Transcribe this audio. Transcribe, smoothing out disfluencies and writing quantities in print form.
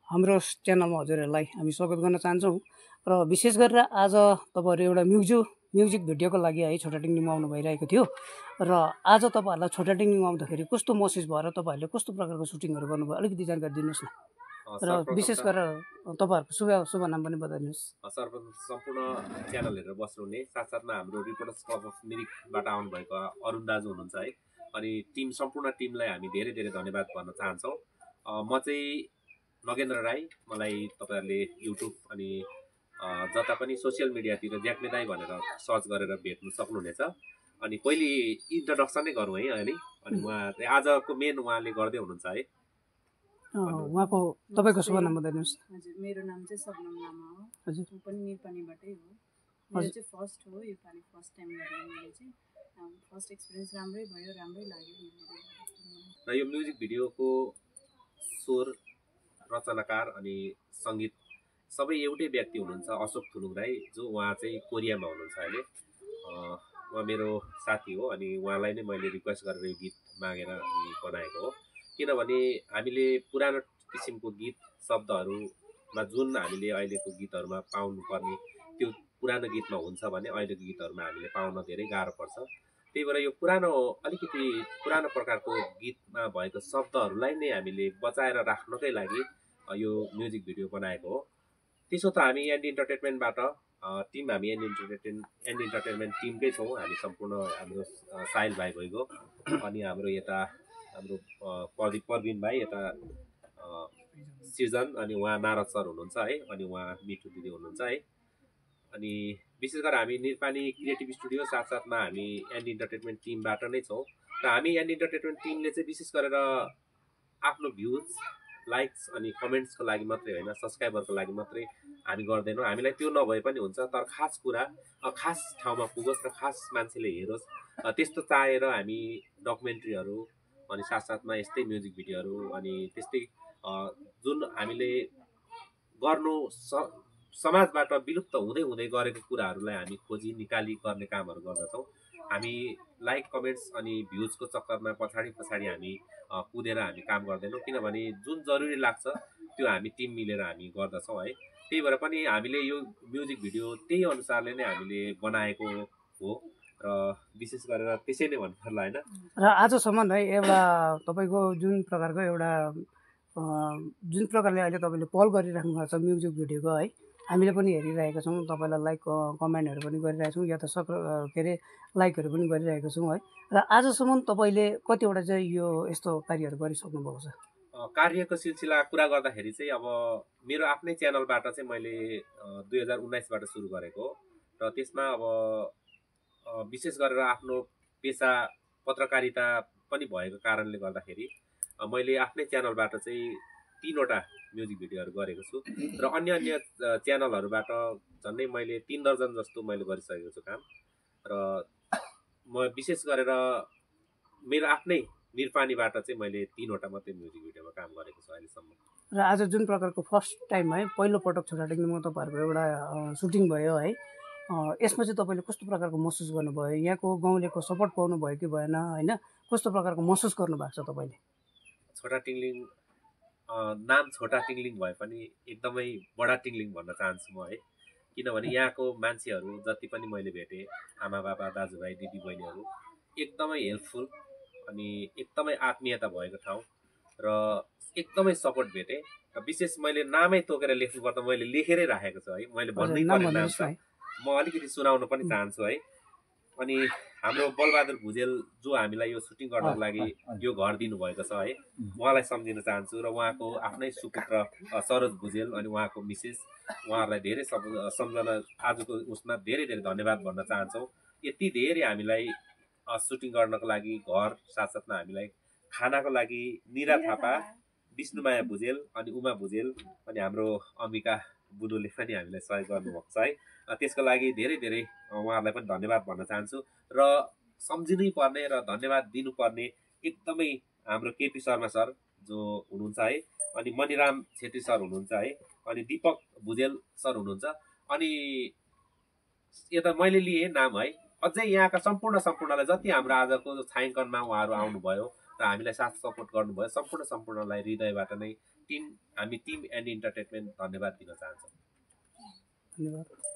हाम्रो च्यानलमा हजुरहरूलाई हामी स्वागत गर्न चाहन्छौँ र विशेष गरेर आज तपाईहरु एउटा म्युजिक भिडियोको लागि है छोटा टिङ्लिङमा आउनु भइरहेको थियो र आज तपाईहरुलाई छोटा टिङ्लिङमा आउँदाखेरि कस्तो महसुस भएर तपाईहरुले कस्तो प्रकारको सुटिङहरु गर्नुभयो अलिकति जानकारी दिनुस् न र विशेष गरेर तपाईहरुको शुभ नाम पनि बताइदिनुस्। सर्वप्रथम सम्पूर्ण च्यानल हेरेर बस्नुहुने साथसाथमा हाम्रो रिपोर्टर्स क्लब अफ मिरिकबाट आउनुभएको अरुण दाजु हुनुहुन्छ है अनि सम्पूर्ण टिमलाई हामी धेरै धेरै धन्यवाद भन्न चाहन्छौँ। म चाहिँ नगेन्द्र राई, मलाई तपाईहरुले युट्युब अनि जता पनि सोसियल मिडियातिर ज्याक्मे दाई भनेर सर्च गरेर भेट्नु सक्नुहुनेछ। अनि पहिले इन्ट्रोडक्सन नै गरौँ है अहिले, अनि उहाँ आजको मेन उहाँले गर्दै हुनुहुन्छ है। उहाँको तपाईको शुभ नाम बताइदिनुस्। हजुर, मेरो नाम चाहिँ सबनम लामा हो। हजुर, म पनि नेपालीबाटै हो। मेरो चाहिँ फर्स्ट हो, यो पालि फर्स्ट टाइम गरेँ मैले चाहिँ। फर्स्ट एक्सपिरियन्स राम्रै भयो, राम्रै लाग्यो। र यो म्युजिक भिडियोको स्वर रचनाकार अनि सङ्गीत सबै एउटै व्यक्ति हुनुहुन्छ, अशोक थुलुङ राई, जो उहाँ चाहिँ कोरियामा हुनुहुन्छ अहिले। उहाँ मेरो साथी हो अनि उहाँलाई नै मैले रिक्वेस्ट गरेर यो गीत मागेर अनि बनाएको हो। किनभने हामीले पुरानो किसिमको गीत शब्दहरूमा जुन हामीले अहिलेको गीतहरूमा पाउनुपर्ने त्यो पुरानो गीतमा हुन्छ भने अहिलेको गीतहरूमा हामीले पाउन धेरै गाह्रो पर्छ। त्यही भएर यो अलिकति पुरानो प्रकारको गीतमा भएको शब्दहरूलाई नै हामीले बचाएर राख्नकै लागि यो म्युजिक भिडियो बनाएको हो। त्यसो त हामी एन्ड इन्टरटेनमेन्टबाट टिम, हामी एन्ड इन्टरटेनमेन्ट टिमकै छौँ हामी सम्पूर्ण। हाम्रो साहिल भाइ भइगयो, अनि हाम्रो यता हाम्रो प्रवीण भाइ, यता सृजन, अनि उहाँ नारद सर हुनुहुन्छ है, अनि उहाँ मिठु दिदी हुनुहुन्छ है। अनि विशेष गरेर हामी निरपानी क्रिएटिभ स्टुडियो साथसाथमा हामी एन्ड इन्टरटेनमेन्ट टिमबाट नै छौँ। र हामी एन्ड इन्टरटेनमेन्ट टिमले चाहिँ विशेष गरेर आफ्नो भ्युज, लाइक्स अनि कमेन्ट्सको लागि मात्रै होइन, सब्सक्राइबरको लागि मात्रै हामी गर्दैनौँ। हामीलाई त्यो नभए पनि हुन्छ, तर खास कुरा खास ठाउँमा पुगोस् र खास मान्छेले हेरोस्, त्यस्तो चाहेर हामी डकुमेन्ट्रीहरू अनि साथसाथमा यस्तै म्युजिक भिडियोहरू अनि त्यस्तै जुन हामीले गर्नु समाजबाट विलुप्त हुँदै हुँदै गरेको कुराहरूलाई हामी खोजी निकाली गर्ने कामहरू गर्दछौँ। हामी लाइक, कमेन्ट्स अनि भ्युजको चक्करमा पछाडि हामी कुदेर हामी काम गर्दैनौँ, किनभने जुन जरुरी लाग्छ त्यो हामी टिम मिलेर हामी गर्दछौँ है। त्यही भएर पनि हामीले यो म्युजिक भिडियो त्यही अनुसारले नै हामीले बनाएको हो र विशेष गरेर त्यसै नै भन्नु पर्ला होइन। र आजसम्म है एउटा तपाईँको जुन प्रकारले अहिले तपाईँले पहल गरिराख्नु भएको छ म्युजिक भिडियोको है, हामीले पनि हेरिरहेका छौँ, तपाईँलाई लाइक कमेन्टहरू पनि गरिरहेका छौँ, या त लाइकहरू पनि गरिरहेका छौँ है। र आजसम्म तपाईँले कतिवटा चाहिँ यो यस्तो कार्यहरू गरिसक्नु भएको छ? कार्यको सिलसिला कुरा गर्दाखेरि चाहिँ अब मेरो आफ्नै च्यानलबाट चाहिँ मैले 2019बाट सुरु गरेको र त्यसमा अब विशेष गरेर आफ्नो पेसा पत्रकारिता पनि भएको कारणले गर्दाखेरि मैले आफ्नै च्यानलबाट चाहिँ 3वटा म्युजिक भिडियोहरू गरेको छु र अन्य च्यानलहरूबाट झन्डै मैले 3 दर्जन जस्तो मैले गरिसकेको छु काम। र म विशेष गरेर मेरो आफ्नै निरपानीबाट चाहिँ मैले 3वटा मात्रै म्युजिक भिडियोमा काम गरेको छु अहिलेसम्म। र आज जुन प्रकारको फर्स्ट टाइम है, पहिलो पटक छोटा टिङ्लिङमा तपाईँहरूको एउटा सुटिङ भयो है, यसमा चाहिँ तपाईँले कस्तो प्रकारको महसुस गर्नुभयो? यहाँको गाउँलेको सपोर्ट पाउनु भयो कि भएन होइन? कस्तो प्रकारको महसुस गर्नुभएको छ तपाईँले? छोटा टिङ्लिङ नाम छोटा टिङ्लिङ भए पनि एकदमै बडा टिङ्लिङ भन्न चाहन्छु म है। किनभने यहाँको मान्छेहरू जति पनि मैले भेटेँ, आमा बाबा, दाजुभाइ, दिदी बहिनीहरू एकदमै हेल्पफुल अनि एकदमै आत्मीयता भएको ठाउँ र एकदमै सपोर्ट भेटेँ। र विशेष मैले नामै तोकेर लेख्नु पर्दा मैले लेखेरै राखेको छु है, मैले भन्नै पर्ने नाम छ, म अलिकति सुनाउन पनि चाहन्छु है। अनि हाम्रो बलबहादुर भुजेल जो हामीलाई यो सुटिङ गर्नको लागि यो घर दिनुभएको छ है, उहाँलाई सम्झिन चाहन्छु। र उहाँको आफ्नै सुपुत्र सरोज भुजेल अनि उहाँको मिसेस, उहाँहरूलाई धेरै सम्झना आजको उसमा धेरै धेरै धन्यवाद भन्न चाहन्छौँ। यति धेरै हामीलाई सुटिङ गर्नको लागि घर, साथसाथमा हामीलाई खानाको लागि निरा थापा, विष्णुमाया भुजेल अनि उमा भुजेल अनि हाम्रो अम्बिका बुनुले पनि हामीलाई सहयोग गर्नुभएको छ है। त्यसको लागि धेरै धेरै उहाँहरूलाई पनि धन्यवाद भन्न चाहन्छु। र सम्झिनै पर्ने र धन्यवाद दिनुपर्ने एकदमै हाम्रो केपी शर्मा सर जो हुनुहुन्छ है, अनि मणिराम छेत्री सर हुनुहुन्छ है, अनि दीपक भुजेल सर हुनुहुन्छ, अनि यता मैले लिए नाम है, अझै यहाँका सम्पूर्णलाई जति हाम्रो आजको छायाङ्कनमा उहाँहरू आउनुभयो र हामीलाई साथ सपोर्ट गर्नुभयो सम्पूर्णलाई हृदयबाट नै हामी टिम एन्ड इन्टरटेनमेन्ट धन्यवाद दिन चाहन्छौँ। धन्यवाद।